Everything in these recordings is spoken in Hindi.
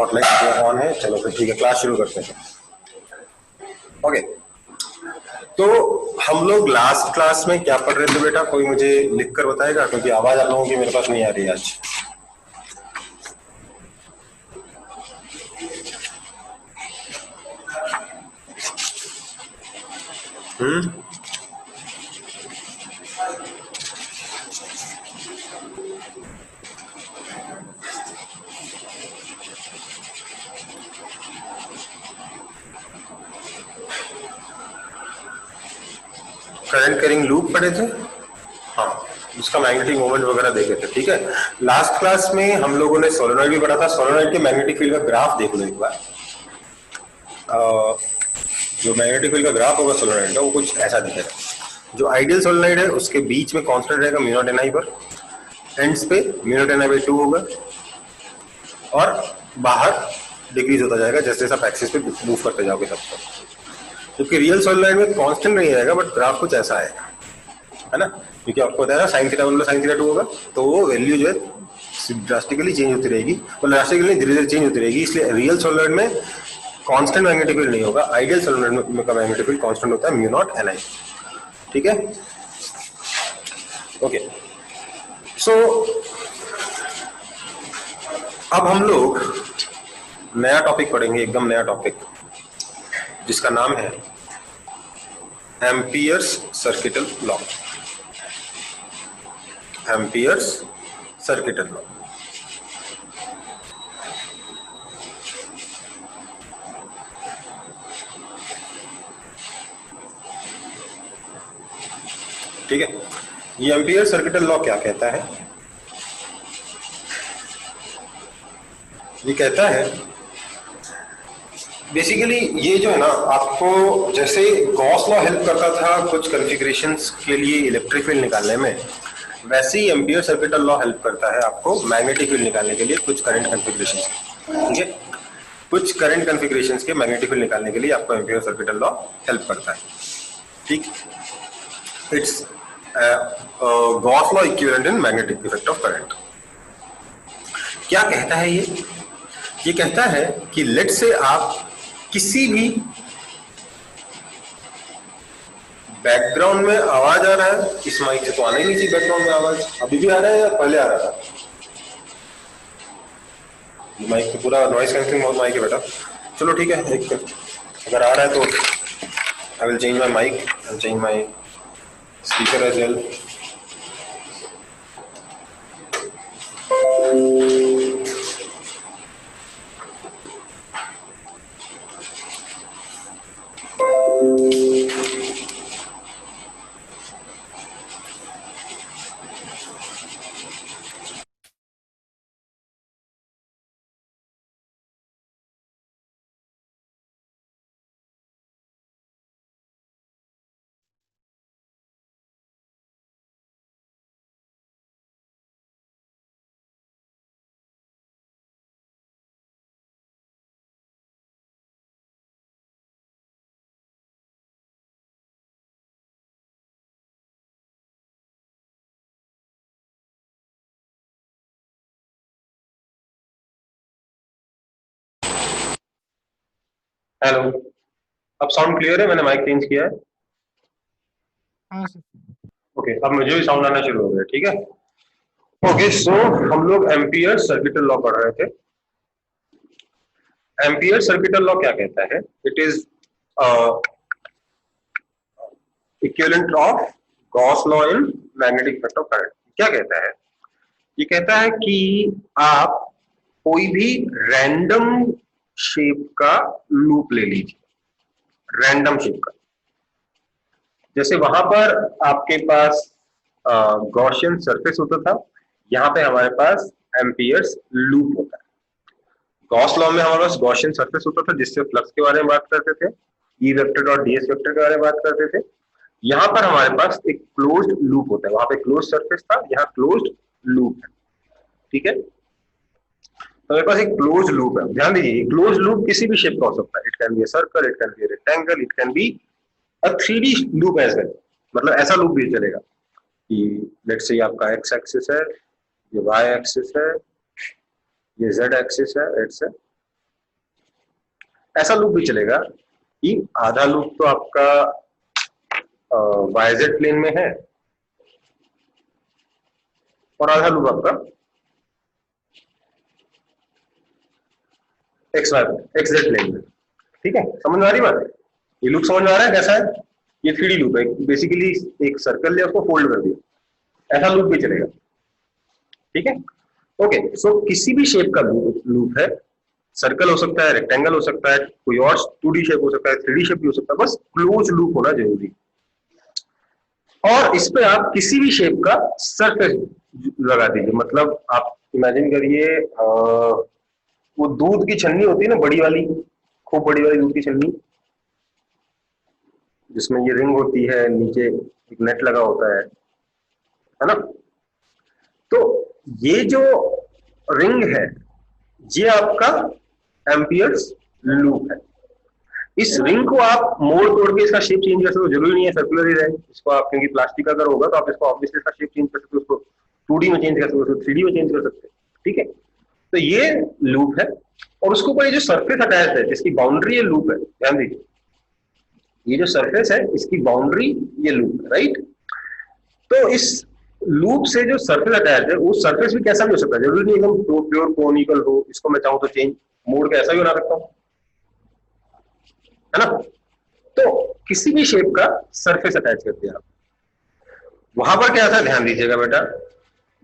स्पॉटलाइट ऑन है। चलो फिर ठीक है, क्लास शुरू करते हैं। ओके, तो हम लोग लास्ट क्लास में क्या पढ़ रहे थे बेटा? कोई मुझे लिख कर बताएगा, क्योंकि आवाज आप लोगों की मेरे पास नहीं आ रही आज। करंट कैरिंग लूप पढ़े थे, हाँ, उसका मैग्नेटिक मोमेंट वगैरह देखे थे। ठीक है, लास्ट क्लास में हम लोगों ने सोलेनॉइड भी पढ़ा था। सोलेनॉइड के मैग्नेटिक फील्ड का ग्राफ देख लो एक बार। जो मैग्नेटिक फील्ड का ग्राफ होगा सोलेनॉइड का, वो कुछ ऐसा दिखेगा। जो आइडियल सोलेनॉइड है उसके बीच में कांस्टेंट रहेगा म्यू नॉट एन आई पर, एंड्स पे mu not an I by 2 होगा, और बाहर डिक्रीज होता जाएगा जैसे जैसे आप एक्सिस पे मूव करते जाओगे तब तक। क्योंकि रियल सोलेनॉइड में कांस्टेंट नहीं रहेगा, बट ग्राफ कुछ ऐसा आएगा, है ना? क्योंकि आपको बताया ना साइन थीटा 1 साइन थीटा 2 होगा, तो वो वैल्यू जो है ड्रास्टिकली चेंज होती रहेगी, मतलब ड्रास्टिकली धीरे धीरे चेंज होती रहेगी। इसलिए रियल सोलेनॉइड में कांस्टेंट मैग्नेटिक फील्ड नहीं होगा। आइडियल सोलेनॉइड का मैग्नेटिक फील्ड कांस्टेंट होता है म्यू नॉट एन आई। ठीक है, ओके। सो अब हम लोग नया टॉपिक पढ़ेंगे, एकदम नया टॉपिक, जिसका नाम है amperes circuital law. Amperes circuital law. ठीक है, ये एम्पियर सर्किटल लॉ क्या कहता है? ये कहता है बेसिकली, ये जो है ना, आपको जैसे गॉस लॉ हेल्प करता था कुछ कॉन्फ़िगरेशंस के लिए इलेक्ट्रिक फील्ड निकालने में, वैसे ही एम्पियर सर्किटल लॉ हेल्प करता है आपको मैग्नेटिक फील्ड निकालने के लिए कुछ करंट कॉन्फ़िगरेशंस। ठीक है, कुछ करंट कॉन्फ़िगरेशंस के मैग्नेटिक फील्ड निकालने के लिए आपको एम्पियर सर्किटल लॉ हेल्प करता है। ठीक, it's Gauss law equivalent in magnetic effect of current. क्या कहता है ये कहता है कि लेट से आप किसी भी बैकग्राउंड में आवाज आ रहा है, इस माइक से तो आने नहीं चाहिए बैकग्राउंड में आवाज, अभी भी आ रहा है या पहले आ रहा था? माइक तो पूरा नॉइस कैंसिलिंग माइक है बेटा। चलो ठीक है, एक अगर आ रहा है तो I will change my mic, I will change my speaker as well. Hello, अब साउंड क्लियर है? मैंने माइक चेंज किया है। हाँ सर। ओके, अब मुझे भी साउंड आना शुरू हो गया। ठीक है, ओके। सो हम लोग एम्पियर सर्किटल लॉ पढ़ रहे थे। एम्पियर सर्किटल लॉ क्या कहता है? It is equivalent of Gauss law in magnetic effect of current. क्या कहता है? ये कहता है कि आप कोई भी रैंडम शेप का लूप ले लीजिए, रैंडम शेप का। जैसे वहां पर आपके पास गॉसियन सरफेस होता था, यहाँ पे हमारे पास एम्पियर्स लूप होता है। गॉस लॉ में हमारे पास गॉसियन सरफेस होता था जिससे फ्लक्स के बारे में बात करते थे, ई वेक्टर और डीएस वेक्टर के बारे में बात करते थे। यहाँ पर हमारे पास एक क्लोज्ड लूप होता है, वहां पे क्लोज सरफेस था, यहाँ क्लोज्ड लूप है। ठीक है, तो मेरे पास एक क्लोज लूप है। ध्यान दीजिए, क्लोज लूप किसी भी शेप का हो सकता है। It can be a circle, it can be a rectangle, it can be a 3D loop as well. मतलब ऐसा लूप भी चलेगा कि लेट्स से आपका एक्स एक्सिस है, ये वाई एक्सिस है, ये जेड एक्सिस है, लेट्स से, ऐसा लूप भी चलेगा कि आधा लूप तो आपका वाईजेड प्लेन में है और आधा लूप आपका एक्स जेड प्लेन में। ठीक है, समझ में आ रही बात? ये लूप समझ में आ रहा है कैसा है? ये 3D लूप है, बेसिकली एक सर्कल लिया उसको फोल्ड कर दिया, ऐसा लूप भी चलेगा। ठीक है, ओके। सो किसी भी शेप का लूप है, सर्कल हो सकता है, रेक्टेंगल हो सकता है, कोई और 2D शेप हो सकता है, 3D शेप भी हो सकता है, बस क्लोज लूप होना जरूरी। और इस पे आप किसी भी शेप का सरफेस लगा दीजिए। मतलब आप इमेजिन करिए वो दूध की छन्नी होती है ना, बड़ी वाली, खूब बड़ी वाली दूध की छन्नी, जिसमें ये रिंग होती है, नीचे एक नेट लगा होता है ना? तो ये जो रिंग है ये आपका एम्पियर्स लूप है। इस रिंग को आप मोड़ तोड़ के इसका शेप चेंज कर सकते हो, जरूरी नहीं है सर्कुलर ही रहे इसको आप, क्योंकि प्लास्टिक अगर होगा तो आप इसको ऑब्वियसली इसका शेप चेंज कर सकते हो, उसको 2D में चेंज कर सकते हो, 3D में चेंज कर सकते हो। ठीक है, तो ये लूप है और उसके ऊपर ये जो सरफेस अटैच है जिसकी बाउंड्री ये लूप है, ध्यान दीजिए, ये जो सरफेस है इसकी बाउंड्री ये लूप है, राइट? तो इस लूप से जो सरफेस अटैच है वो सरफेस भी कैसा भी हो सकता है, जरूरी नहीं एकदम प्योर कोनिकल हो, इसको मैं चाहूं तो चेंज मोड़ के ऐसा भी बना सकता हूं, है ना? तो किसी भी शेप का सरफेस अटैच कर दिया आप। वहां पर क्या था, ध्यान दीजिएगा बेटा,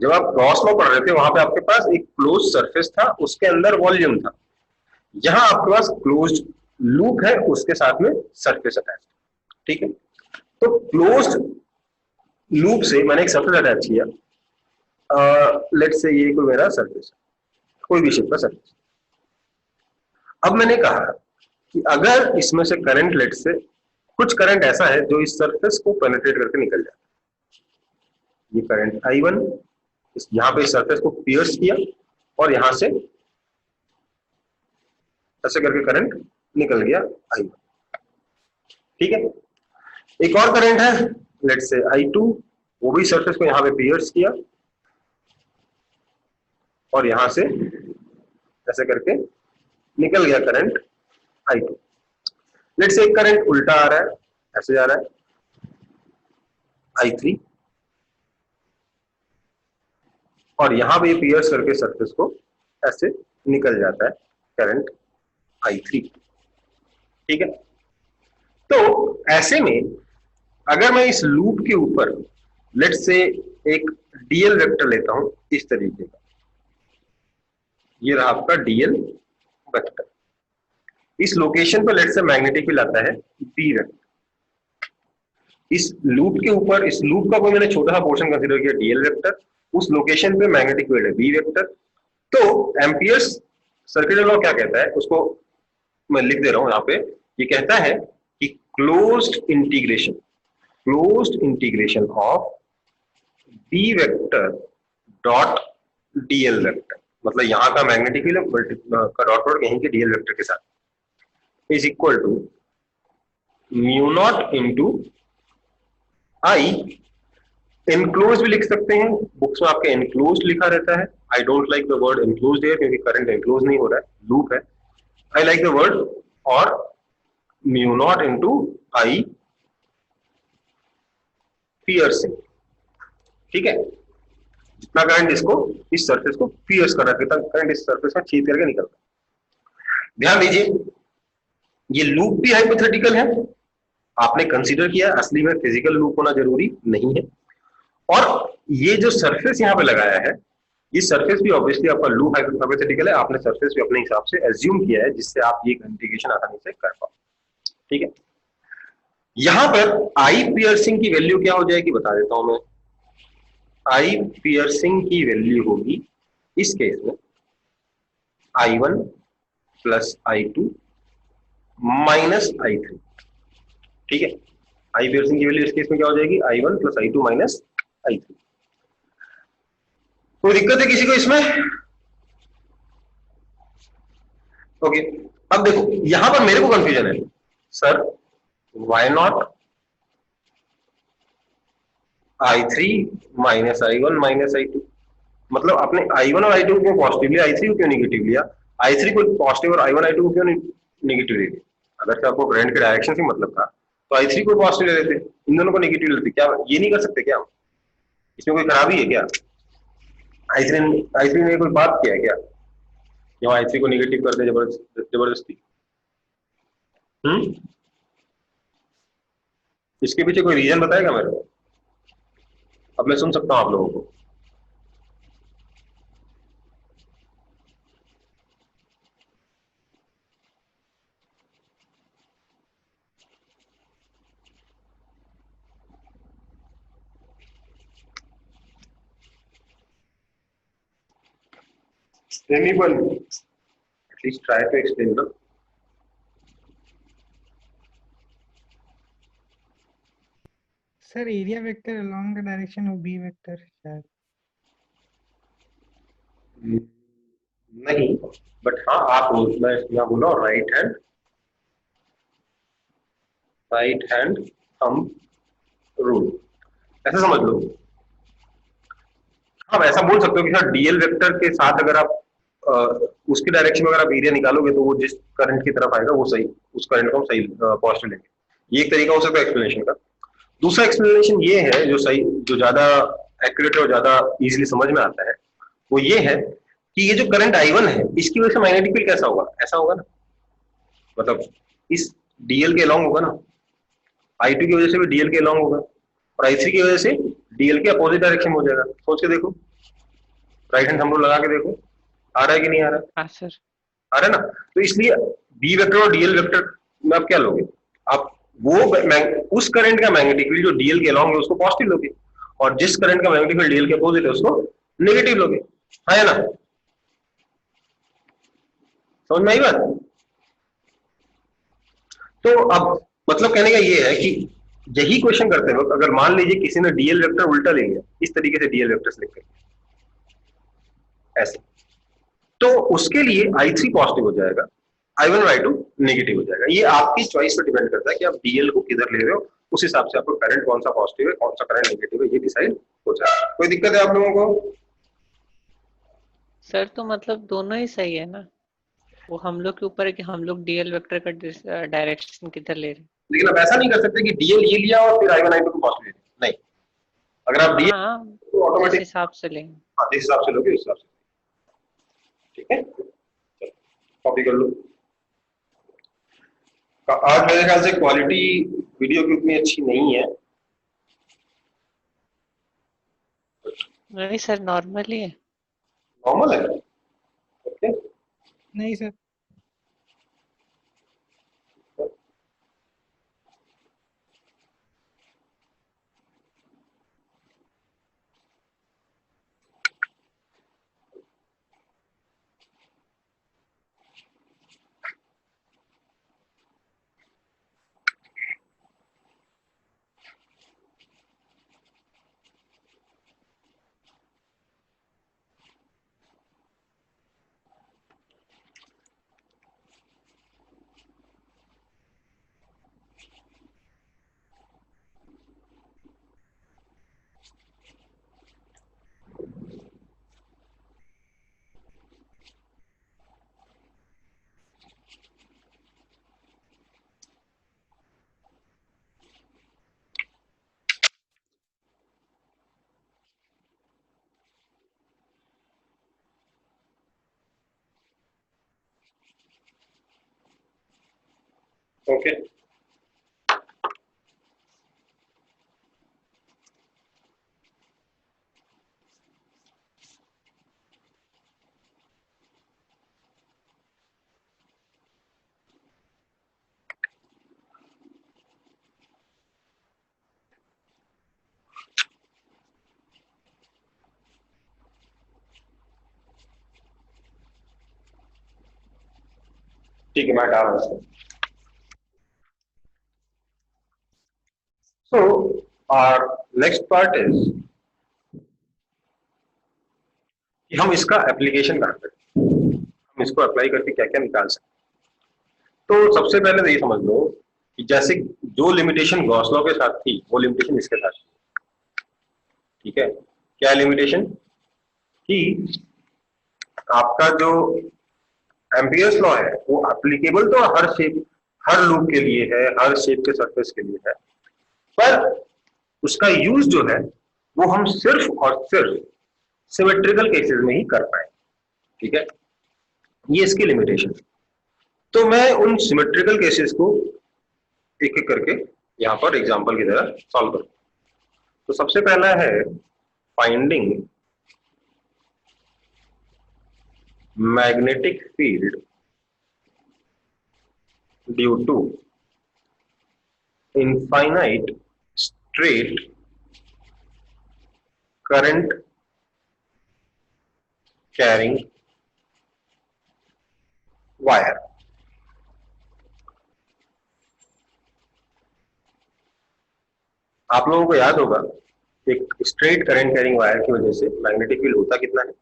जब आप गॉस लॉ पढ़ रहे थे वहां पे आपके पास एक क्लोज सरफेस था, उसके अंदर वॉल्यूम था। यहां आपके पास क्लोज्ड लूप है, उसके साथ में सरफेस अटैच। ठीक है, तो क्लोज्ड लूप से मैंने एक सरफेस अटैच किया, लेट्स से ये कोई मेरा सरफेस, कोई भी शेप का सरफेस। अब मैंने कहा कि अगर इसमें से करंट, लेट्स से कुछ करंट ऐसा है जो इस सरफेस को पेनिट्रेट करके निकल जाता है, ये करंट I1 यहां पे इस सरफेस को पियर्स किया और यहां से ऐसे करके करंट निकल गया I1। ठीक है, एक और करंट है, लेट्स से I2, वो भी सरफेस को यहां पे पियर्स किया और यहां से ऐसे करके निकल गया करंट I2। लेट्स से एक करंट उल्टा आ रहा है, ऐसे जा रहा है I3 और यहां पे पियर्स करके सरफेस को ऐसे निकल जाता है करंट I3। ठीक है, तो ऐसे में अगर मैं इस लूप के ऊपर लेट्स से एक डीएल वेक्टर लेता हूं इस तरीके का, ये रहा आपका डीएल वेक्टर, इस लोकेशन पर लेट्स से मैग्नेटिक फील्ड आता है बी वेक्टर, इस लूप के ऊपर, इस लूप का कोई मैंने छोटा सा पोर्शन कंसीडर किया डीएल वेक्टर, उस लोकेशन पे मैग्नेटिक फील्ड है बी वेक्टर। तो एम्पियर्स सर्किट लॉ क्या कहता है उसको मैं लिख दे रहा हूं यहां पे, ये कहता है कि closed integration of B vector dot DL vector, मतलब यहां का मैग्नेटिक फील्ड का डॉट प्रोडक्ट यहीं के डीएल वेक्टर के साथ, is equal to mu naught into I, enclose भी लिख सकते हैं, बुक्स में आपके एनक्लोज लिखा रहता है, I don't like the word enclose है क्योंकि करंट एनक्लोज नहीं हो रहा है, लूप है, आई लाइक द वर्ड और म्यू नॉट इंटू आई पियर्सिंग। ठीक है, जितना करंट इसको इस सरफेस को पियर्स कर रहा है, करंट इस सरफेस में छेद करके निकलता है। ध्यान दीजिए, ये लूप भी हाइपोथेटिकल है, आपने कंसीडर किया, असली में फिजिकल लूप होना जरूरी नहीं है। और ये जो सरफेस यहां पे लगाया है, ये सरफेस भी ऑब्वियसली आपका लूप हाइपोथेटिकल है, आपने सरफेस भी अपने हिसाब से एज्यूम किया है जिससे आप ये इंटीग्रेशन आसानी से कर पाओ। ठीक है, यहां पर आई पियर्सिंग की वैल्यू क्या हो जाएगी बता देता हूं मैं। आई पियर्सिंग की वैल्यू होगी इस केस में I1 plus I2 minus I3। ठीक है, आई पियर्सिंग की वैल्यू इस केस में क्या हो जाएगी, I1 plus I2 minus I3। कोई दिक्कत है किसी को इसमें? ओके, अब देखो यहां पर मेरे को कंफ्यूजन है, sir why not I3 minus I1 minus I2, मतलब आपने I1 और I2 को पॉजिटिव लिया, I3 को क्यों निगेटिव लिया, I3 को पॉजिटिव और I1 I2 को क्यों नेगेटिव ले लेते। अगर से आपको करंट के डायरेक्शन से मतलब था तो आई थ्री को पॉजिटिव ले लेते, इन दोनों को नेगेटिव ले लेते। क्या ये नहीं कर सकते क्या? इसमें कोई खराबी है क्या? आई थ्री ने कोई बात किया है क्या जो आई थ्री को नेगेटिव कर दे जबरदस्ती? हम्म, इसके पीछे कोई रीजन बताएगा मेरे को? अब मैं सुन सकता हूँ आप लोगों को। Anyone? At least try to explain, no? Sir area vector along the direction of B vector शायद। नहीं, बट हाँ आप मैं यहाँ बोला राइट हैंड थंब रूल, ऐसा समझ लो। हाँ ऐसा बोल सकते हो कि सर डीएल वेक्टर के साथ अगर आप उसके डायरेक्शन में अगर आप एरिया निकालोगे तो वो जिस करंट की तरफ आएगा वो सही, उस करंट को हम सही पॉजिटिव लेंगे। ये एक तरीका हो सकता है एक्सप्लेनेशन का। दूसरा एक्सप्लेनेशन ये है जो सही, जो ज्यादा एक्यूरेट है और ज्यादा इजीली समझ में आता है, वो ये है कि ये जो करंट I1 है इसकी वजह से मैग्नेटिक फील्ड कैसा होगा? ऐसा होगा ना, मतलब इस डीएल के अलॉन्ग होगा ना। I2 की वजह से भी डीएल के अलॉन्ग होगा और I3 की वजह से डीएल के अपोजिट डायरेक्शन में हो जाएगा। सोच के देखो, राइट हैंड थंब रूल लगा के देखो, आ रहा है कि नहीं आ रहा है? हाँ सर। आ रहा है ना। तो इसलिए बी वेक्टर और डीएल वेक्टर में आप क्या लोगे? आप वो उस करंट का मैग्नेटिक फील्ड जो डीएल के अलॉन्ग है उसको पॉजिटिव लोगे, और जिस करंट का मैग्नेटिक फील्ड डीएल के अपोजिट है उसको नेगेटिव लोगे। है ना? समझ में आई बात? तो अब मतलब कहने का ये है कि यही क्वेश्चन करते वक्त अगर मान लीजिए किसी ने डीएल वेक्टर उल्टा ले लिया, इस तरीके से डीएल वेक्टर लिख कर ऐसे, तो उसके लिए I3 पॉजिटिव हो जाएगा, I1 और I2 नेगेटिव हो जाएगा। ये आपकी चॉइस पर डिपेंड करता है कि आप डीएल को किधर ले रहे हो, उस हिसाब से आपको करंट कौन सा पॉजिटिव है कौन सा करंट नेगेटिव है ये डिसाइड हो जाएगा। कोई दिक्कत है आप लोगों को? सर तो मतलब दोनों ही सही है ना, वो हम लोग के ऊपर है कि हम लोग डीएल वेक्टर का डायरेक्शन किधर ले रहे हैं। लेकिन आप ऐसा नहीं कर सकते कि डीएल ये लिया और फिर I1 I2 को पॉजिटिव नहीं। अगर आप डीएल हाँ तो जिस ऑटोमेटिक हिसाब से लेंगे। जिस हिसाब से लोगे उस हिसाब से। ठीक है, कॉपी कर लो। आज मेरे ख्याल से क्वालिटी वीडियो की उतनी अच्छी नहीं है। नहीं सर नॉर्मल ही है। नॉर्मल है? ओके, नहीं सर। ओके। ठीक है, मैं हटा रहा हूँ इसको। So our next part is कि हम इसका एप्लीकेशन कहाँ करें, हम इसको अप्लाई करके क्या क्या निकाल सकते हैं। तो सबसे पहले तो ये समझ लो कि जैसे जो लिमिटेशन गॉस लॉ के साथ थी वो लिमिटेशन इसके साथ थी। ठीक है, क्या लिमिटेशन कि आपका जो एम्पियर्स लॉ है वो एप्लीकेबल तो हर शेप, हर लूप के लिए है, हर शेप के सरफेस के लिए है, पर उसका यूज जो है वो हम सिर्फ और सिर्फ सिमेट्रिकल केसेस में ही कर पाए। ठीक है, ये इसकी लिमिटेशन। तो मैं उन सिमेट्रिकल केसेस को एक एक करके यहां पर एग्जांपल की तरह सॉल्व करूं। तो सबसे पहला है finding magnetic field due to infinite straight current carrying wire। आप लोगों को याद होगा एक स्ट्रेट करंट कैरिंग वायर की वजह से मैग्नेटिक फील्ड होता कितना है?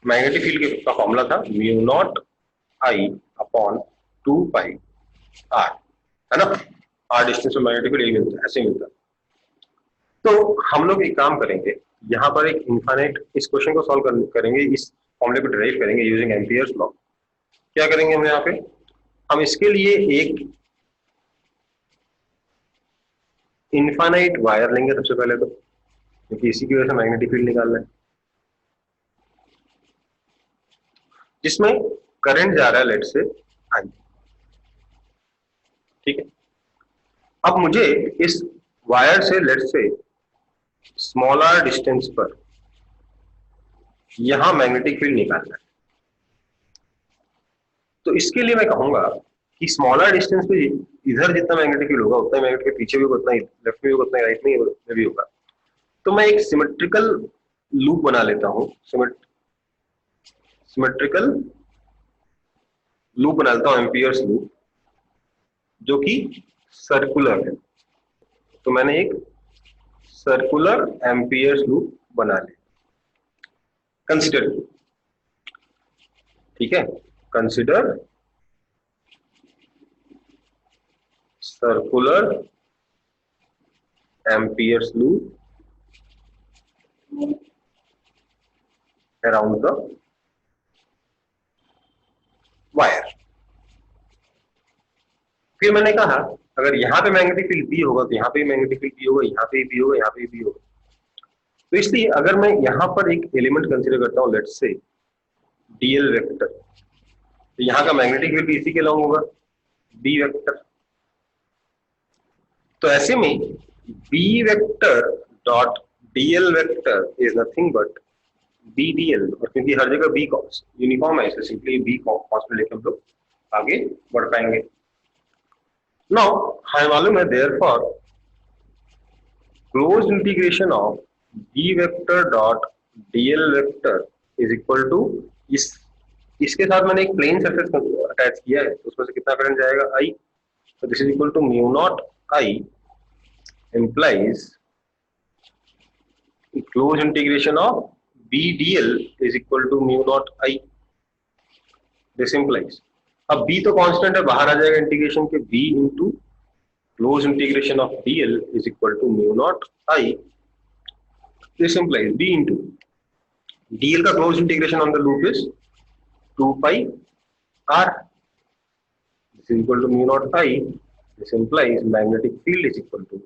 मैग्नेटिक फील्ड का फॉर्मूला था mu naught I upon 2 pi R, है ना? आर डिस्टेंस में मैग्नेटिक फील्ड यही मिलता है, ऐसे मिलता है। तो हम लोग एक काम करेंगे, यहाँ पर एक इनफाइनाइट, इस क्वेश्चन को सॉल्व करेंगे, इस फॉर्मूले को डिराइव करेंगे यूजिंग एम्पियर्स लॉ। क्या करेंगे हम यहाँ पे, हम इसके लिए एक इनफाइनाइट वायर लेंगे सबसे पहले तो, क्योंकि इसी की वजह से मैग्नेटिक फील्ड निकालना है, जिसमें करंट जा रहा है लेट से आई। ठीक है, अब मुझे इस वायर से लेट से स्मॉलर डिस्टेंस पर यहां मैग्नेटिक फील्ड निकालना है। तो इसके लिए मैं कहूंगा कि स्मॉलर डिस्टेंस पे इधर जितना मैग्नेटिक फील्ड होगा उतना मैग्नेट के पीछे भी होगा, उतना ही लेफ्ट में भी होगा, उतना ही राइट में भी होगा। तो मैं एक सिमेट्रिकल लूप बना लेता हूं, सिमेट्रिकल लूप बना लेता हूं, एम्पियर्स लूप, जो कि सर्कुलर है। तो मैंने एक सर्कुलर एम्पियर्स लूप बना लिया, कंसिडर। ठीक है, consider circular amperes loop around the wire. फिर मैंने कहा अगर यहाँ पे मैग्नेटिक फील्ड बी होगा तो यहाँ पे मैग्नेटिक फील्ड बी होगा, यहाँ पे भी होगा, यहाँ पे भी होगा। तो इसलिए अगर मैं यहाँ पर एक एलिमेंट कंसीडर करता हूँ, लेट्स से डीएल वेक्टर, तो यहाँ का मैग्नेटिक फील्ड भी इसी के लॉन्ग होगा, बी वेक्टर। तो ऐसे में B vector dot DL vector is nothing but B DL, और क्योंकि हर जगह बी यूनिफॉर्म है इसलिए सिंपली बी कांस्टेंट लेके हम लोग आगे बढ़ पाएंगे। नाउ हमें मालूम है therefore closed integration of B vector dot DL vector is equal to, इसके साथ मैंने एक प्लेन सरफेस अटैच किया है तो उसमें से कितना करंट जाएगा, आई। तो this is equal to mu naught I implies closed integration of b dl is equal to mu naught I। this implies, अब b तो कांस्टेंट है, बाहर आ जाएगा इंटीग्रेशन के, b into closed integration of dl is equal to mu naught I। this implies b into dl का closed integration on the loop is 2 pi r, this is equal to mu naught I। this implies magnetic field is equal to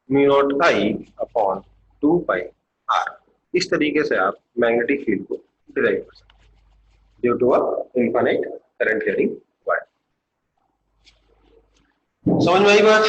mu naught I upon 2 pi r। इस तरीके से आप मैग्नेटिक फील्ड को डिराइव कर सकते हैं due to a infinite current carrying wire. समझ में आई बात?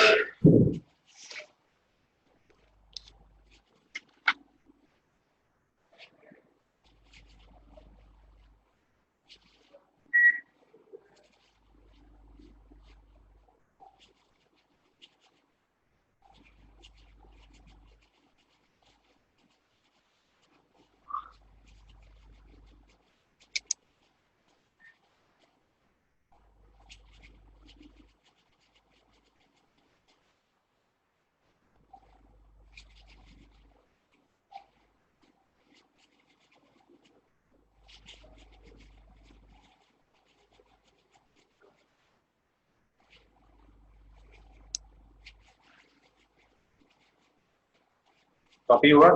कॉपी हुआ?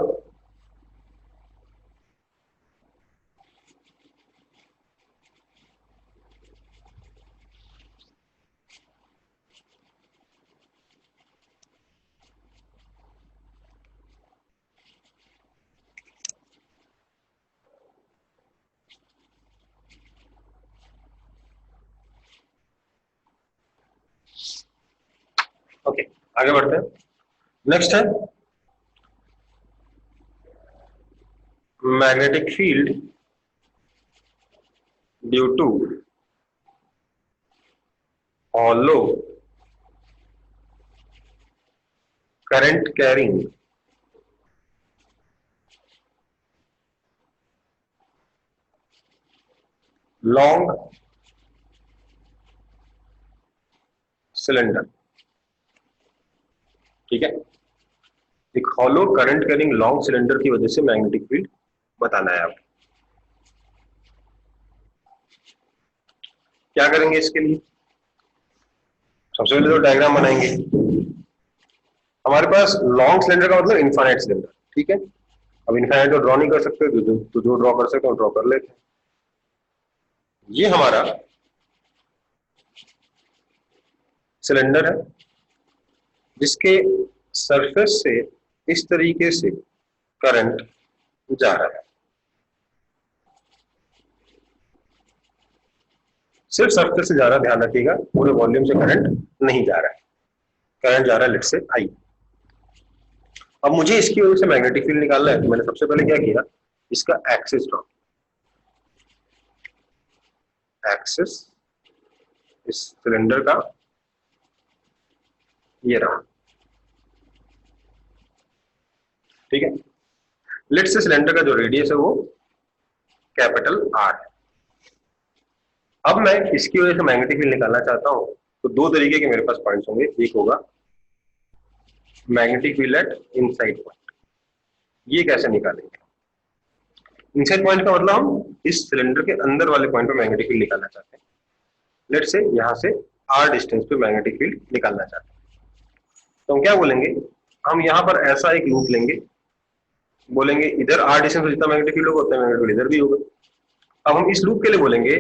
ओके, आगे बढ़ते हैं। नेक्स्ट है magnetic field due to hollow current carrying long cylinder। ठीक है, एक hollow current carrying long cylinder की वजह से मैग्नेटिक फील्ड बताना है आपको। क्या करेंगे इसके लिए? सबसे पहले तो डायग्राम बनाएंगे। हमारे पास लॉन्ग सिलेंडर का मतलब इनफाइनाइट सिलेंडर, ठीक है। अब इनफाइनाइट तो ड्रॉ नहीं कर सकते, तो जो ड्रॉ कर सकते हैं ड्रॉ कर लेते हैं। ये हमारा सिलेंडर है जिसके सरफेस से इस तरीके से करंट जा रहा है। सिर्फ सरफेस से जा रहा है, ध्यान रखिएगा, पूरे वॉल्यूम से करंट नहीं जा रहा है। करंट जा रहा है लेट से आई। अब मुझे इसकी वजह से मैग्नेटिक फील्ड निकालना है, तो मैंने सबसे पहले क्या किया, इसका एक्सिस ड्रॉ। एक्सिस इस सिलेंडर का ये रहा, ठीक है। लेट से सिलेंडर का जो रेडियस है वो कैपिटल आर है। अब मैं इसकी वजह से मैग्नेटिक फील्ड निकालना चाहता हूं, तो दो तरीके के मेरे पास पॉइंट्स होंगे। एक होगा magnetic field at inside point. ये कैसे निकालेंगे? इनसाइड पॉइंट का मतलब हम इस सिलेंडर के अंदर वाले पॉइंट पे मैग्नेटिक फील्ड निकालना चाहते हैं। लेट से यहां से आर डिस्टेंस पे मैग्नेटिक फील्ड निकालना चाहते हैं। तो हम क्या बोलेंगे, हम यहां पर ऐसा एक लूप लेंगे, बोलेंगे इधर आर डिस्टेंस पे जितना मैग्नेटिक फील्ड होगा उतना मैग्नेटिक फील्ड इधर भी होगा। अब हम इस लूप के लिए बोलेंगे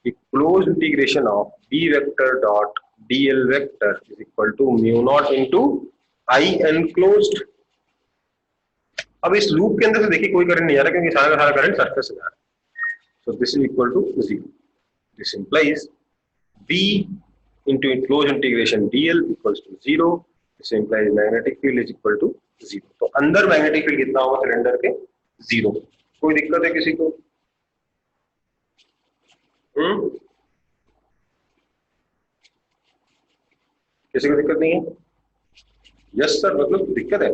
कि close integration of B vector dot DL vector is equal to mu naught into I enclosed. अब इस लूप के अंदर से देखिए कोई करंट नहीं आ रहा, क्योंकि सारा का सारा करंट सरफेस से जा रहा है। So this is equal to 0। This implies B into closed integration dl equals to 0. This implies magnetic field is equal to 0. तो अंदर मैग्नेटिक फील्ड कितना होगा सिलेंडर के? 0। कोई दिक्कत है किसी को? किसी को दिक्कत नहीं है? यस सर, मतलब दिक्कत है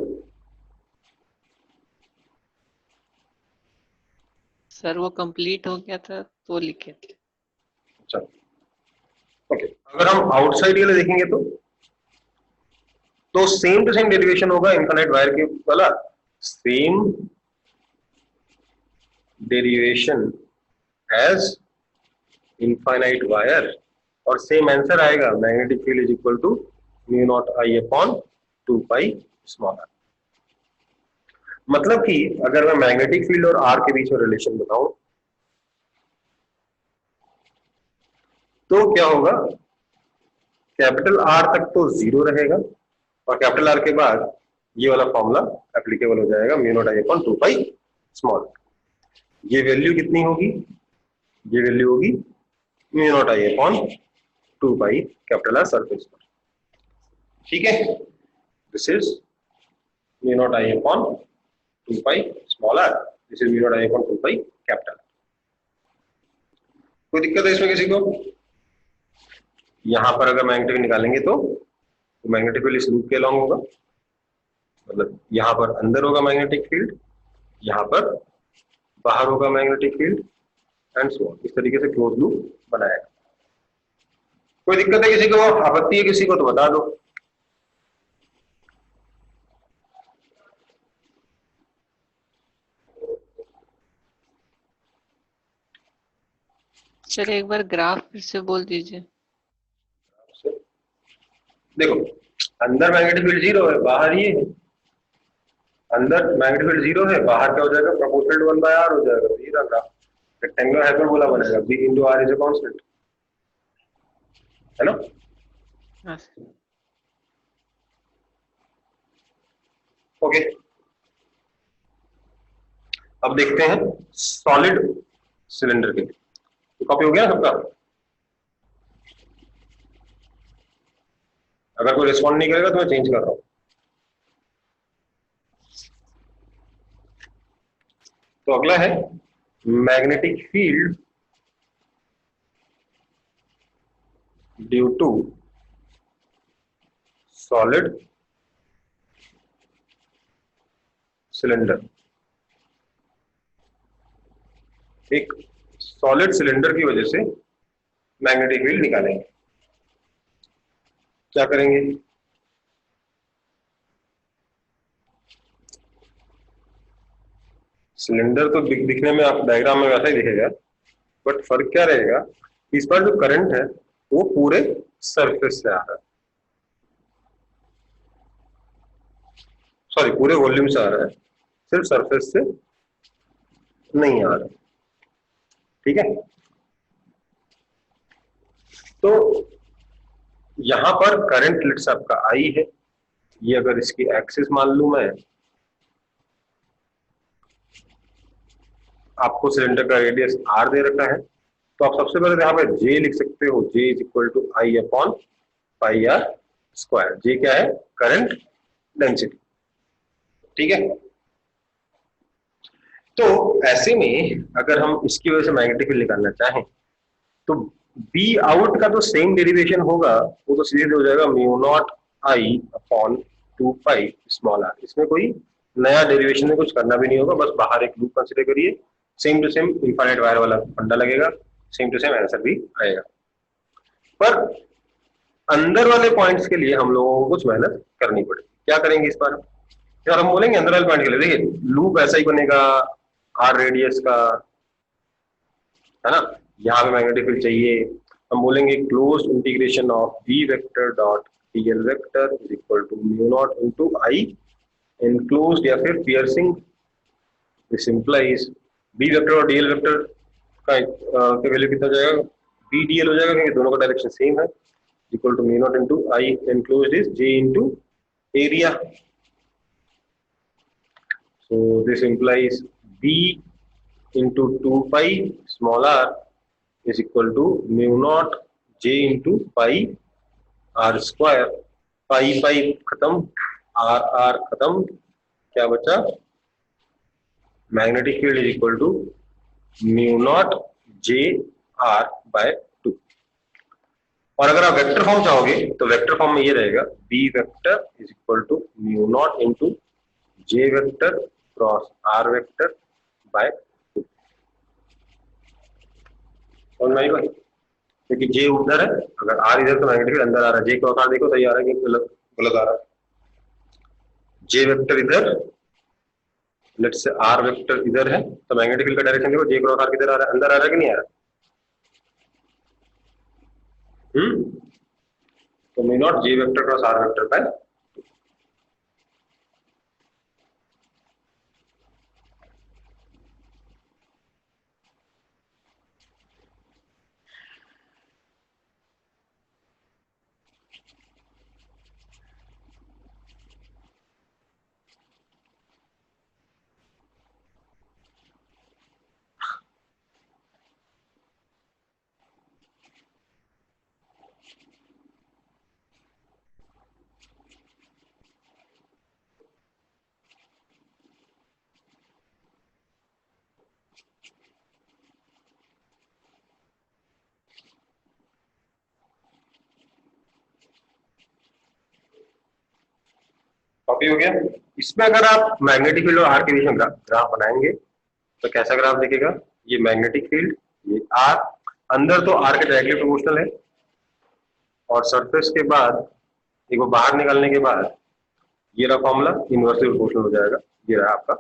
सर। वो कंप्लीट हो गया था तो लिखे थे। अच्छा, ओके। अगर हम आउटसाइड के लिए देखेंगे तो सेम टू सेम डेरिवेशन होगा इनफाइनाइट वायर के वाला, same derivation as infinite wire, और सेम आंसर आएगा magnetic field is equal to mu naught I upon 2 pi small R. मतलब कि अगर मैं मैग्नेटिक फील्ड और आर के बीच में रिलेशन बताऊं तो क्या होगा, कैपिटल आर तक तो 0 रहेगा, और कैपिटल आर के बाद ये वाला फॉर्मूला एप्लीकेबल हो जाएगा, mu naught I upon 2 pi small. ये वैल्यू कितनी होगी? ये वैल्यू होगी mu naught I upon 2 pi capital R surface पर, ठीक है। This is mu naught I upon 2 pi small R, this is mu naught I upon 2 pi capital R. कोई दिक्कत है इसमें किसी को? यहां पर अगर मैग्नेटिक फील्ड निकालेंगे तो मैग्नेटिक फील्ड इस लूप के अलॉन्ग होगा, मतलब यहां पर अंदर होगा मैग्नेटिक फील्ड, यहां पर बाहर होगा magnetic field, and so on. इस तरीके से क्लोज लूप बनाएगा। कोई दिक्कत है किसी को? आपत्ति है किसी को तो बता दो। सर एक बार ग्राफ फिर से बोल दीजिए। देखो, अंदर मैग्नेटिक फील्ड 0 है, बाहर ये है। अंदर मैग्नेटिक फील्ड 0 है, बाहर क्या हो जाएगा, प्रोपोर्शनल टू 1/r हो जाएगा। ये रहा ग्राफ, रेक्टेंगुलर हाइपरबोला बनेगा, b into r is a constant, है ना? हाँ। ओके, अब देखते हैं सॉलिड सिलेंडर के लिए। तो कॉपी हो गया सबका? अगर कोई रिस्पॉन्ड नहीं करेगा तो मैं चेंज कर रहा हूं। तो अगला है magnetic field due to solid cylinder. एक सॉलिड सिलेंडर की वजह से मैग्नेटिक फील्ड निकालेंगे। क्या करेंगे? सिलेंडर तो दिखने में आप डायग्राम में वैसा ही दिखेगा, बट फर्क क्या रहेगा, इस बार जो करंट है वो पूरे सरफेस से आ रहा है, सॉरी पूरे वॉल्यूम से आ रहा है, सिर्फ सरफेस से नहीं आ रहा। ठीक है, तो यहां पर करंट लेट्स आपका आई है, ये अगर इसकी एक्सिस मान लूं मैं, आपको सिलेंडर का रेडियस आर दे रखा है, तो आप सबसे पहले यहाँ पे जे लिख सकते हो, J is equal to I upon pi R square. J क्या है? Current density. ठीक है, तो ऐसे में अगर हम इसकी वजह से मैग्नेटिक फील्ड निकालना चाहें तो बी आउट का तो सेम डेरिवेशन होगा, वो तो सीधे हो जाएगा mu naught I upon 2 pi small R. इसमें कोई नया डेरिवेशन में कुछ करना भी नहीं होगा, बस बाहर एक लूप कंसीडर करिए, same to same infinite wire वाला फंडा लगेगा, सेम टू सेम आंसर भी आएगा। पर अंदर वाले पॉइंट्स के लिए हम लोगों को कुछ मेहनत करनी पड़ेगी। क्या करेंगे इस बार? यार हम बोलेंगे अंदर वाले पॉइंट के लिए, देखिए लूप ऐसा ही बनेगा आर रेडियस का, है ना, यहाँ पे मैग्नेटिक फील्ड चाहिए। हम बोलेंगे close integration of B vector dot DL vector is equal to mu naught into I enclosed या फिर piercing. This implies B vector और डीएल वेक्टर का वैल्यू कितना हो जाएगा? बी डीएल हो जाएगा, क्योंकि दोनों का डायरेक्शन सेम है, equal to mu naught into I enclosed is J into area. So this implies B into 2 pi small r is equal to mu naught j into pi r square। Pi pi खत्म, आर आर खत्म, क्या बचा? Magnetic field is equal to mu naught J R by 2। और अगर आप वेक्टर फॉर्म चाहोगे तो वेक्टर फॉर्म में ये रहेगा B vector is equal to mu naught into J vector cross R vector by 2। और नहीं भाई, क्योंकि जे उधर है, अगर आर इधर तो मैग्नेटिक फील्ड अंदर आ रहा है। जे क्रॉस आर देखो सही आ रहा है कि गलत गलत आ रहा है? जे वेक्टर इधर, लेट्स से आर वेक्टर इधर है, तो मैग्नेटिक फील्ड का डायरेक्शन देखो, जे क्रॉस आर किधर आ रहा है? अंदर आ रहा है कि नहीं आ रहा? तो mu naught J vector cross R vector by. Copy हो गया। इसमें अगर आप मैग्नेटिक फील्ड और आर के बीच में ग्राफ बनाएंगे तो कैसा ग्राफ दिखेगा? ये मैग्नेटिक फील्ड, ये आर, अंदर तो आर के डायरेक्टली प्रोपोर्शनल है, और सरफेस के बाद एक बार बाहर निकालने के बाद ये रहा फॉर्मूला, इनवर्सली प्रोपोर्शनल हो जाएगा। ये रहा आपका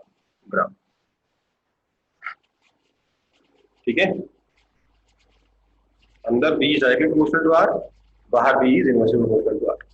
ग्राफ। ठीक है, अंदर B is directly proportional to R, बाहर B is inversely proportional to R.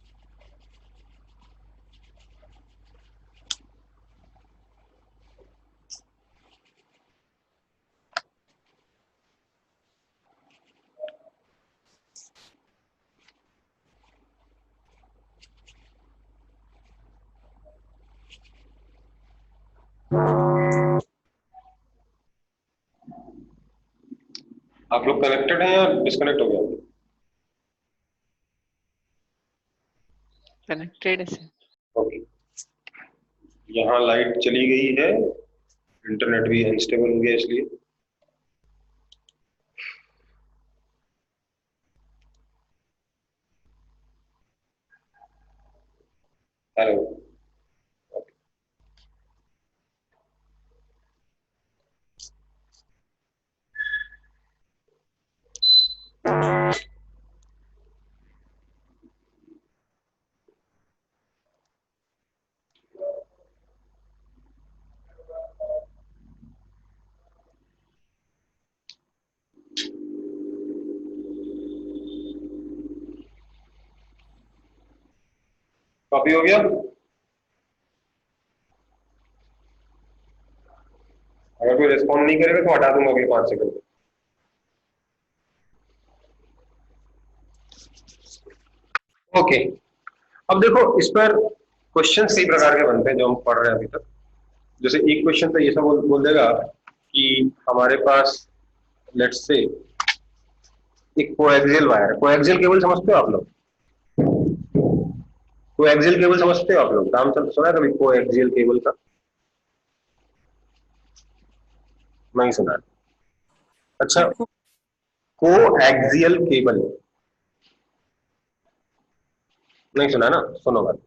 आप लोग कनेक्टेड हैं या डिस्कनेक्ट हो गए? कनेक्टेड है सर। ओके, यहाँ लाइट चली गई है, इंटरनेट भी अनस्टेबल हो गया इसलिए। हेलो, कॉपी हो गया? अगर कोई रिस्पॉन्ड नहीं करेगा तो हटा दूंगा अगले 5 सेकंड में। ओके, अब देखो इस पर क्वेश्चन कई प्रकार के बनते हैं जो हम पढ़ रहे हैं अभी तक। जैसे एक क्वेश्चन तो ये सब बोल देगा कि हमारे पास लेट्स से एक कोएक्सियल वायर है। कोएक्सियल केबल समझते हो आप लोग? कोएक्सियल केबल समझते हो आप लोग? नाम सुना है कभी कोएक्सियल केबल का? नहीं सुना। अच्छा, कोएक्सियल केबल नहीं सुना ना? सुनो बात,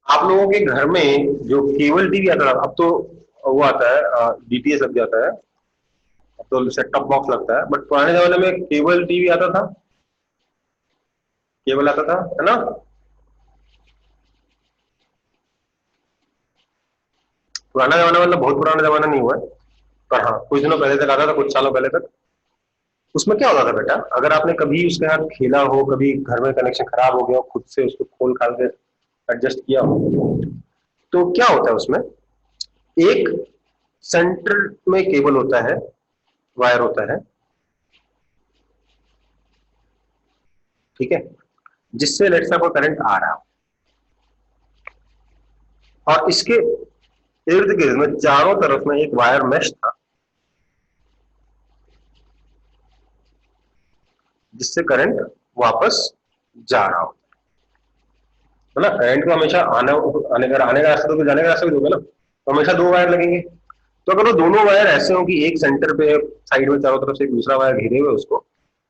आप लोगों के घर में जो केबल टीवी आता था, अब तो वो आता है डीटीएच लग जाता है, अब तो सेट टॉप बॉक्स लगता है, बट पुराने जमाने में केबल टीवी आता था, केबल आता था, है ना? पुराना जमाना मतलब बहुत पुराना जमाना नहीं हुआ है, पर हाँ कुछ दिनों पहले तक आता था, कुछ सालों पहले तक। उसमें क्या होता था बेटा, अगर आपने कभी उसके साथ खेला हो, कभी घर में कनेक्शन खराब हो गया हो, खुद से उसको खोल खाल के एडजस्ट किया हो, तो क्या होता है उसमें एक सेंटर में केबल होता है, वायर होता है, ठीक है, जिससे लेट्स से कोई करंट आ रहा हो, और इसके इर्द गिर्द में चारों तरफ में एक वायर मेश था जिससे करंट वापस जा रहा हो, है ना? करंट को हमेशा आने का रास्ता तो जाने का रास्ता भी दोगे ना, तो हमेशा 2 वायर लगेंगे। तो अगर वो दोनों वायर ऐसे हो कि एक सेंटर पे साइड में चारों तरफ से एक दूसरा वायर घिरे हुए उसको,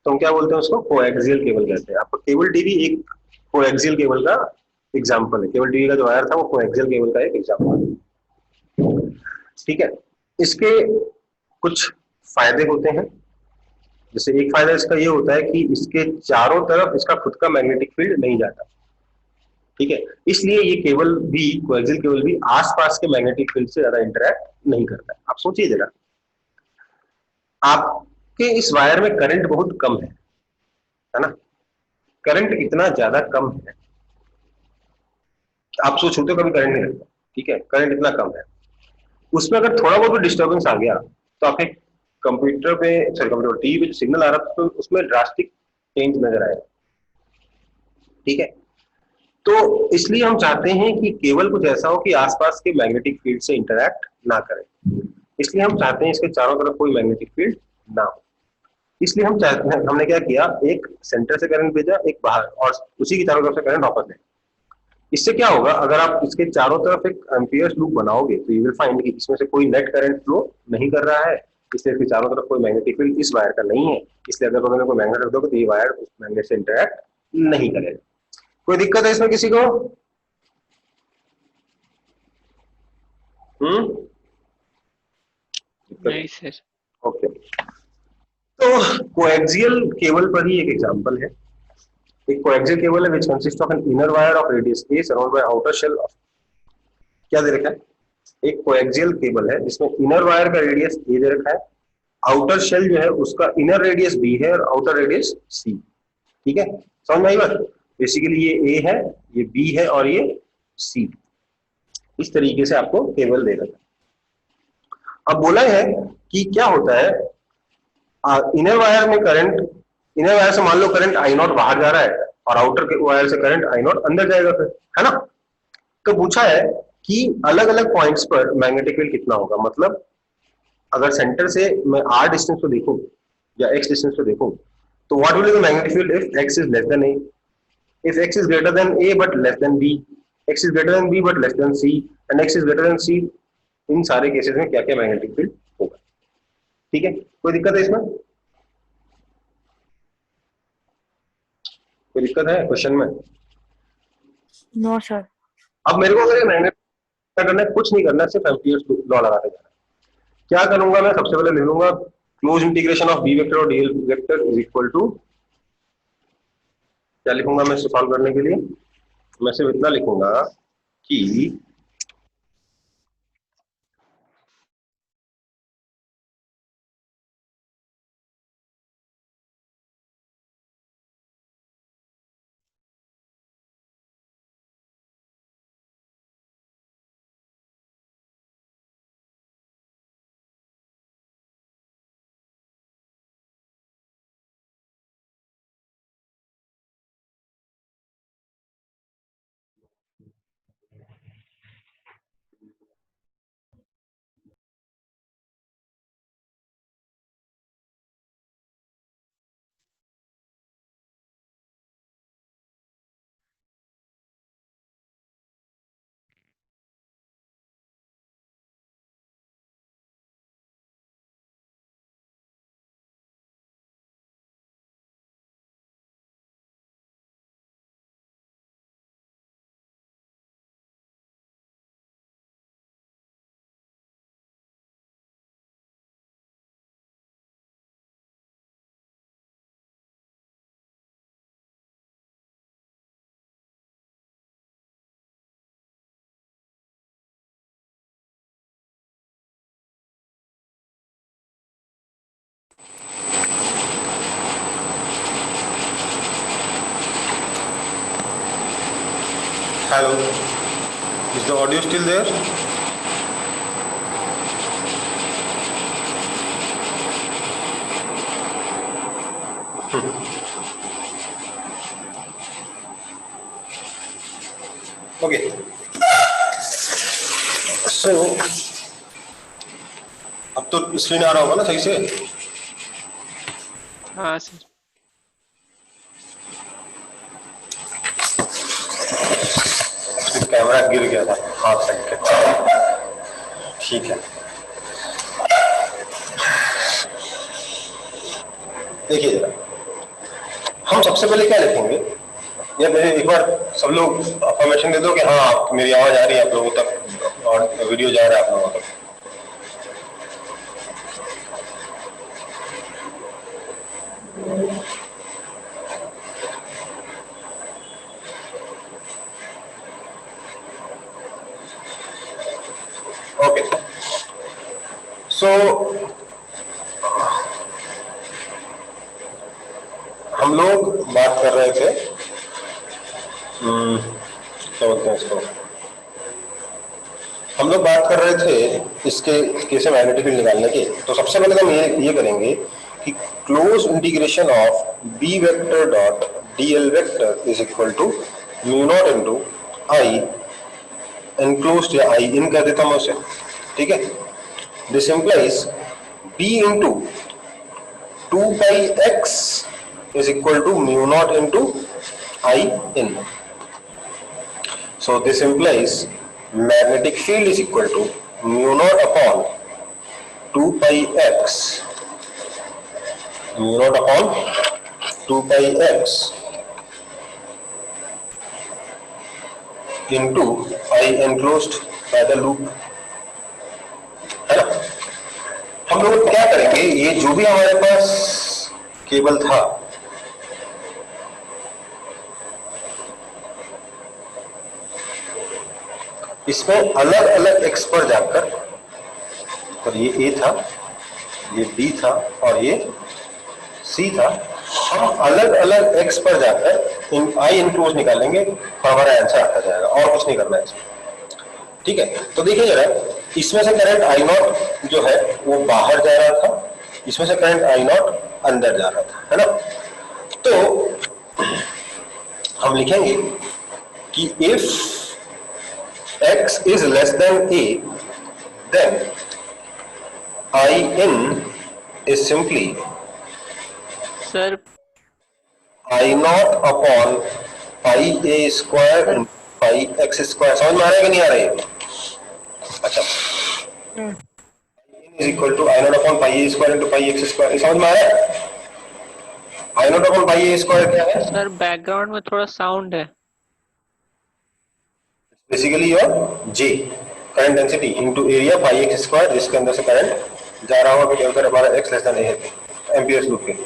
तो हम क्या बोलते हैं उसको? कोएक्सियल केबल कहते हैं। आपको केबल टीवी एक कोएक्सियल केबल का एग्जाम्पल है। केबल टीवी का जो वायर था वो कोएक्सियल केबल का एक एग्जाम्पल है, ठीक है। इसके कुछ फायदे होते हैं। जैसे एक फायदा इसका ये होता है कि इसके चारों तरफ इसका खुद का मैग्नेटिक फील्ड नहीं जाता, ठीक है, इसलिए ये केबल भी, कोएक्सियल केबल भी आसपास के मैग्नेटिक फील्ड से ज्यादा इंटरैक्ट नहीं करता है। आप सोचिए जरा, आपके इस वायर में करंट बहुत कम है ना? करंट इतना ज्यादा कम है, आप सोचो तो कभी करंट नहीं लगता, ठीक है, करंट इतना कम है, उसमें अगर थोड़ा बहुत डिस्टर्बेंस आ गया तो आपके कंप्यूटर पे, सॉरी कंप्यूटर टीवी पे जो सिग्नल आ रहा था तो उसमें ड्रास्टिक चेंज नजर आएगा, ठीक है। तो इसलिए हम चाहते हैं कि केबल कुछ ऐसा हो कि आसपास के मैग्नेटिक फील्ड से इंटरैक्ट ना करे, इसलिए हम चाहते हैं इसके चारों तरफ कोई मैग्नेटिक फील्ड ना हो। इसलिए हम चाहते हैं, हमने क्या किया, एक सेंटर से करंट भेजा, एक बाहर, और उसी की चारों तरफ से करंट वापस है। इससे क्या होगा, अगर आप इसके चारों तरफ एक एम्पियर्स लूप बनाओगे तो यू विल फाइंड कि इसमें से कोई नेट करंट फ्लो नहीं कर रहा है, इसलिए इसके चारों तरफ कोई मैग्नेटिक फील्ड इस वायर का नहीं है, इसलिए अगर तुमने कोई मैग्नेट रख दोगे तो ये वायर उस मैग्नेट से इंटरैक्ट नहीं करेगा। कोई दिक्कत है इसमें किसी को? नहीं सर। ओके, तो कोएक्सियल केबल पर ही एक एग्जांपल है। एक कोएक्सियल केबल है which consist of an inner wire of radius a surround by outer shell of, क्या दे रखा है? एक कोएक्सियल केबल है जिसमें इनर वायर का रेडियस a दे रखा है, आउटर शेल जो है उसका इनर रेडियस b है और आउटर रेडियस c, ठीक है, समझ में आई बात? बेसिकली ये a है, ये b है और ये c, इस तरीके से आपको केबल दे रखा है। अब बोला है कि क्या होता है, इनर वायर में करंट, इनर वायर से मान लो करंट आई नॉट बाहर जा रहा है और आउटर के वायर से करंट आई नॉट अंदर जाएगा फिर, है ना? तो पूछा है कि अलग अलग पॉइंट्स पर मैग्नेटिक फील्ड कितना होगा, मतलब अगर सेंटर से मैं r डिस्टेंस को देखूं या x डिस्टेंस को देखूं तो what will be the magnetic field if x is less than a? if x is greater than a but less than b, x is greater than b but less than c and x is greater than c, इन सारे केसेस में क्या क्या मैग्नेटिक फील्ड होगा। ठीक है, कोई दिक्कत है इसमें? कोई दिक्कत है क्वेश्चन में? No sir. अब मेरे को अगर मैग्नेट करना है, कुछ नहीं करना, सिर्फ एम्पियर्स लॉ लगाते जाना। क्या करूंगा मैं? सबसे पहले लिख लूंगा close integration of B vector और DL vector is equal to, क्या लिखूंगा मैं इसको सॉल्व करने के लिए? मैं सिर्फ इतना लिखूंगा कि hello, is the audio still there? Okay, so अब तो स्क्रीन आ रहा होगा ना सही से? हाँ सर। कैमरा गिर गया था हाथ से, ठीक है। देखिए जरा, हम सबसे पहले क्या लिखेंगे, या मेरे एक बार सब लोग अफर्मेशन दे दो कि हाँ मेरी आवाज आ रही है आप लोगों तक और वीडियो जा रहा है आप लोगों तक। ओके, सो हम लोग बात कर रहे थे, क्या बोलते हैं इसको, हम लोग बात कर रहे थे इसके कैसे मैग्नेटिक फील्ड निकालने की। तो सबसे पहले हम ये करेंगे कि close integration of B vector dot DL vector is equal to mu naught into I enclosed, या आई इन कर देता हूं उसे, ठीक है। This implies B into 2 pi x is equal to mu naught into I in. So this implies magnetic field is equal to mu naught upon 2 pi x, mu naught upon 2 pi x into I enclosed by the loop, है ना। हम लोग क्या करेंगे, ये जो भी हमारे पास केबल था इसमें अलग अलग एक्स पर जाकर, और ये ए था, ये बी था और ये सी था, हम अलग अलग एक्स पर जाकर आई इनक्लोज निकालेंगे और हमारा आंसर आता जाएगा, और कुछ नहीं करना है इसमें, ठीक है। तो देखिए जरा, इसमें से करंट आई नॉट जो है वो बाहर जा रहा था, इसमें से करंट आई नॉट अंदर जा रहा था, है ना। तो हम लिखेंगे कि if x is less than a, then I in is simply sir I naught upon pi A square pi X square, समझ में आ रहा है कि नहीं आ रहा है? अच्छा, Sir, is equal to I naught upon pi A square into pi X square, समझ में आ रहा है? I naught upon pi A square क्या है? सर बैकग्राउंड में थोड़ा साउंड है। Basically your J current density into area pi X square, जिसके अंदर से करंट जा रहा होगा क्योंकि अगर हमारा एक्स लेस देन ए है एम्पियर्स लूप के लिए।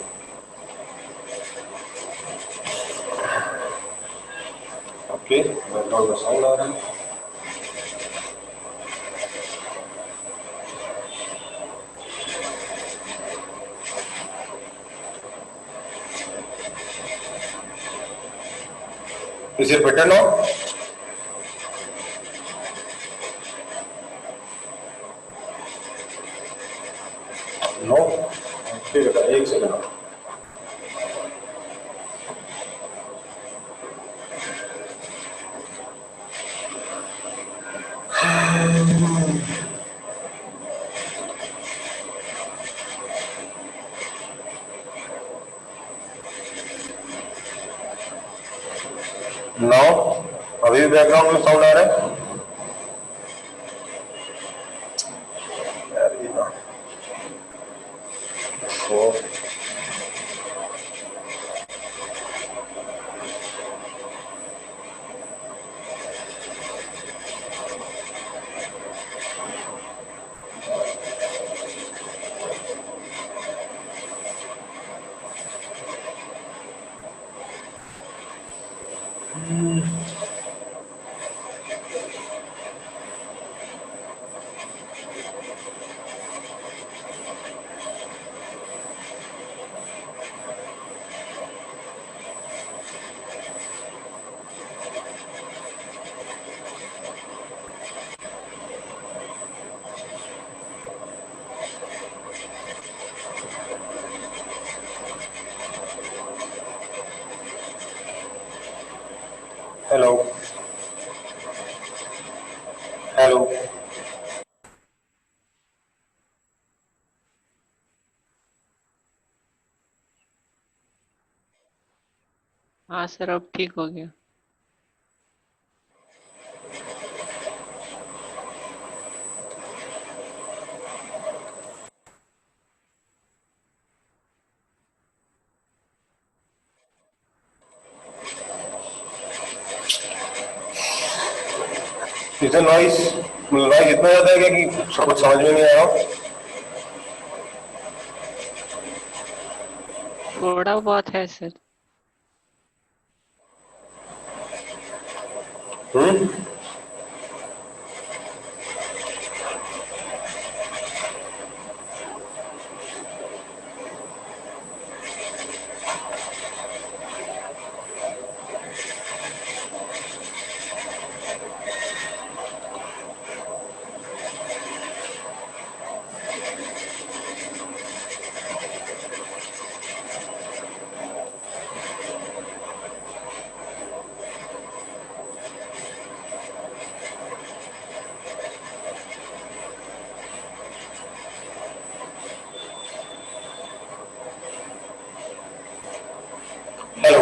ओके, बैकग्राउंड में साउंड आ रहा है। Is it better now? No? ठीक है, एक सेकंड। नाउ अभी भी बैकग्राउंड में साउंड आ रहा है? यार ये ना तो हेलो हेलो, हाँ सर अब ठीक हो गया। इधर नॉइस नॉइस इतना ज्यादा है क्या कि कुछ समझ में नहीं आ रहा? थोड़ा बहुत है सर। हम्म, हेलो,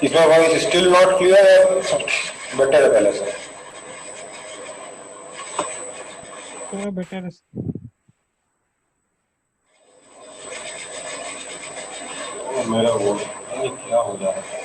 इसमें वॉइस स्टिल नॉट क्लियर है? बेटर है पहले से? थोड़ा better है sir. मेरा वो ये क्या हो जा रहा है?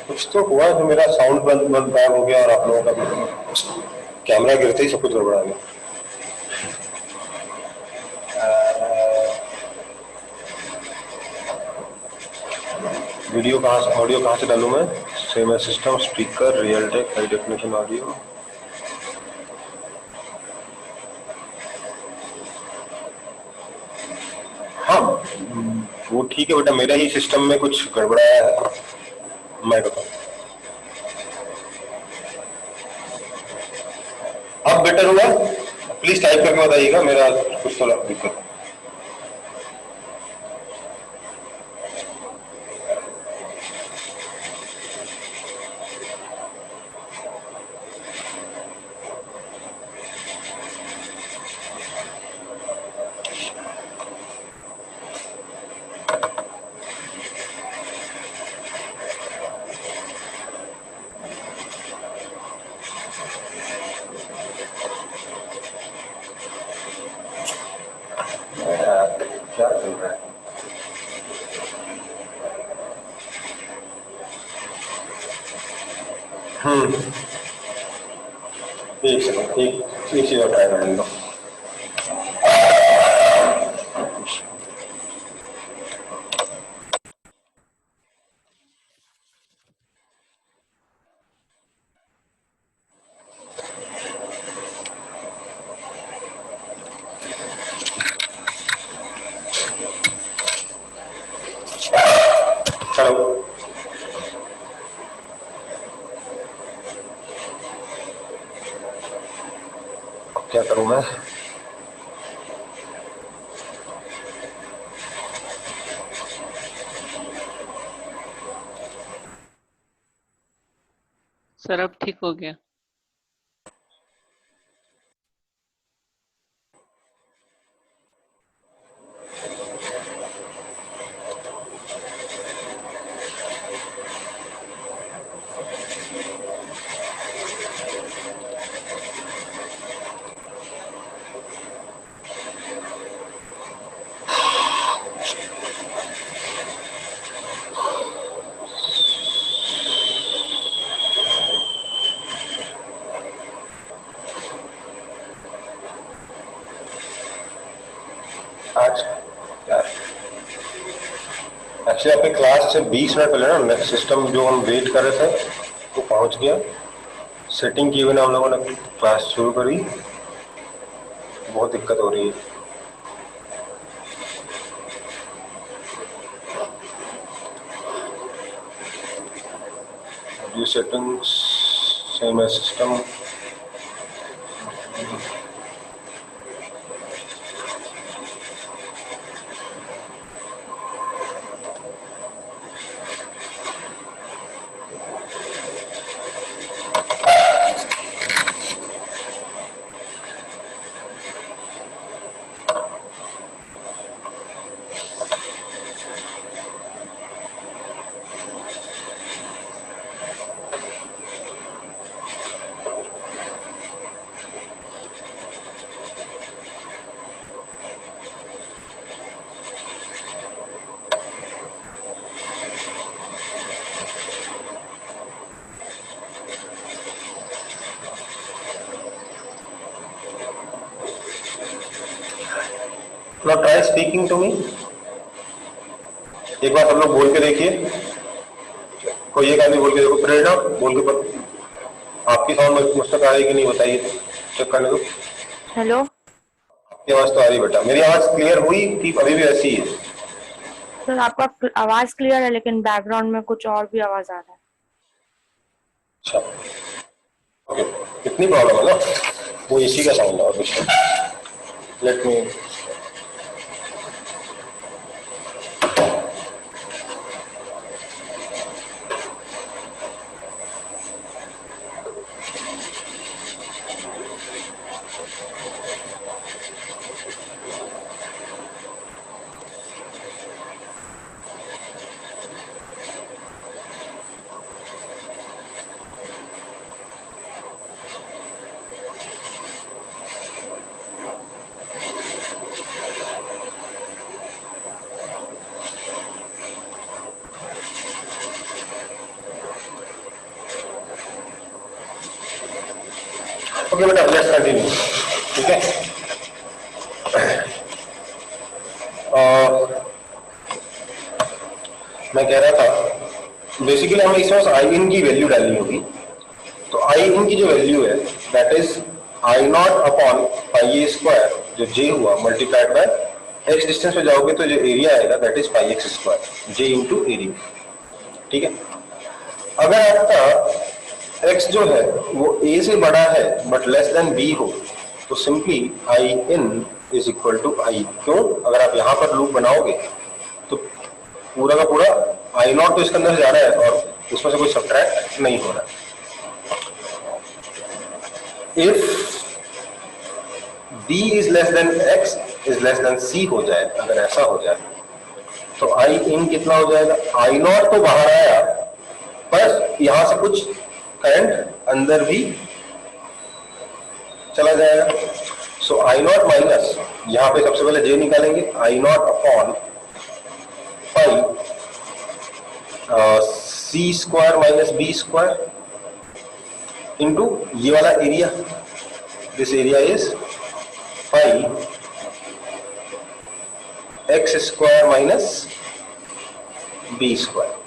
कुछ तो हुआ तो मेरा साउंड बंद बंद बैन हो गया और आप लोगों का कैमरा गिरते ही सब कुछ गड़बड़ा गया। वीडियो कहाँ से, ऑडियो कहाँ से डालूं मैं? Same system, speaker, real tech, high definition audio. हाँ वो ठीक है बेटा, मेरा ही सिस्टम में कुछ गड़बड़ाया है, मैं बताऊँ। अब बेटर हुआ? प्लीज टाइप करके बताइएगा, मेरा कुछ तो दिक्कत है। एक सेकंड, एक चीज और ट्राई करने दो। हेलो, क्या करूं मैं? सर अब ठीक हो गया। आज यार एक्चुअली आपकी क्लास से 20 मिनट पहले ना सिस्टम जो हम वेट कर रहे थे वो पहुंच गया। सेटिंग किए बिना हम लोगों ने क्लास शुरू करी। बहुत दिक्कत हो रही है। ये सेटिंग्स सेम है system. Now try speaking to me। एक बार सब लोग बोल के देखिए। कोई एक आदमी बोल के देखो, प्रेरणा बोल के पर आपकी साउंड मुझ तक आ रही कि नहीं बताइए, चेक करने दो। हेलो आपकी आवाज तो आ रही बेटा। मेरी आवाज क्लियर हुई कि अभी भी ऐसी है? सर, आपका आवाज क्लियर है लेकिन बैकग्राउंड में कुछ और भी आवाज आ रहा है। अच्छा, ओके, इतनी प्रॉब्लम है ना? वो एसी का साउंड है और कुछ नहीं। लेट मी ओके बेटा, लेट्स कंटिन्यू। ठीक है, मैं कह रहा था बेसिकली हमें इसमें आई इन की वैल्यू डालनी होगी। तो आई इन की जो वैल्यू है that is I naught upon pi A square, जो जे हुआ, मल्टीप्लाइड बाय एक्स डिस्टेंस पे जाओगे तो जो एरिया आएगा that is pi X square, J into area. ठीक है, अगर आपका x जो है वो a से बड़ा है बट लेस देन b हो तो simply I in is equal to I. क्यों? अगर आप यहां पर लूप बनाओगे तो पूरा का पूरा आई नॉट तो इसके अंदर जा रहा है और उसमें से कोई सब्ट्रैक्ट नहीं हो रहा है। If b is less than x is less than c हो जाए, अगर ऐसा हो जाए तो आई इन कितना हो जाएगा? आई नॉट तो बाहर आया पर यहां से कुछ करंट अंदर भी चला जाएगा। सो आई नॉट माइनस, यहां पे सबसे पहले जे निकालेंगे, I naught upon pi C square minus B square into ये वाला area, this area is pi X square minus B square.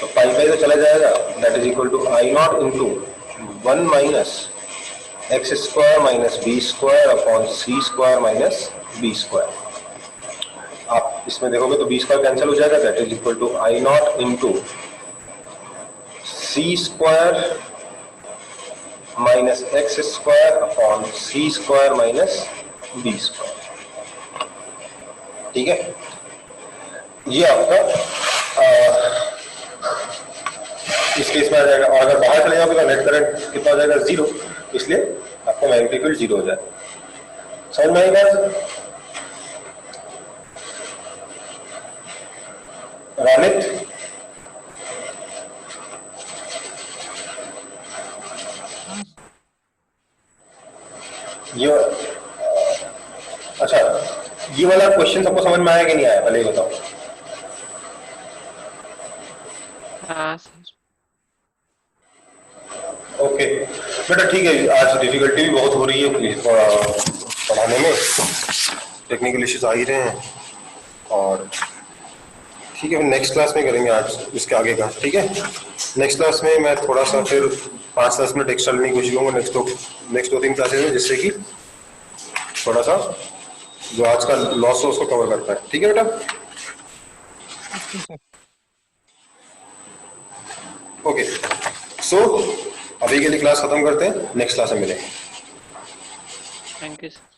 So pi pi तो चला जाएगा, that is equal to I naught into 1 minus X square minus B square upon C square minus B square. आप इसमें देखोगे तो बी स्क्वायर कैंसिल हो जाएगा, that is equal to I naught into C square minus X square upon C square minus B square. ठीक है, ये आपका इस केस में आ जाएगा। और अगर बाहर चले जाओगे तो नेट करंट कितना हो जाएगा, 0, इसलिए आपका मैग्नेटिक फील्ड 0 हो जाएगा। समझ में आई बात? रानित, हाँ ये अच्छा, ये वाला क्वेश्चन सबको समझ में आया कि नहीं आया, पहले ये बताओ। हाँ सर। ओके बेटा, ठीक है। आज डिफिकल्टी भी बहुत हो रही है पढ़ाने में, टेक्निकल इश्यूज आ ही रहे हैं, और ठीक है, नेक्स्ट क्लास में करेंगे आज इसके आगे का। ठीक है, नेक्स्ट क्लास में मैं थोड़ा सा फिर 5-10 मिनट एक्स्ट्रा लेने की कोशिश करूंगा नेक्स्ट 2-3 क्लासेस में, जिससे कि थोड़ा सा जो आज का लॉस हो उसको कवर कर पाए। ठीक है बेटा, ओके सर। ओके। सो अभी के लिए क्लास खत्म करते हैं, नेक्स्ट क्लास में मिलेंगे। Thank you sir.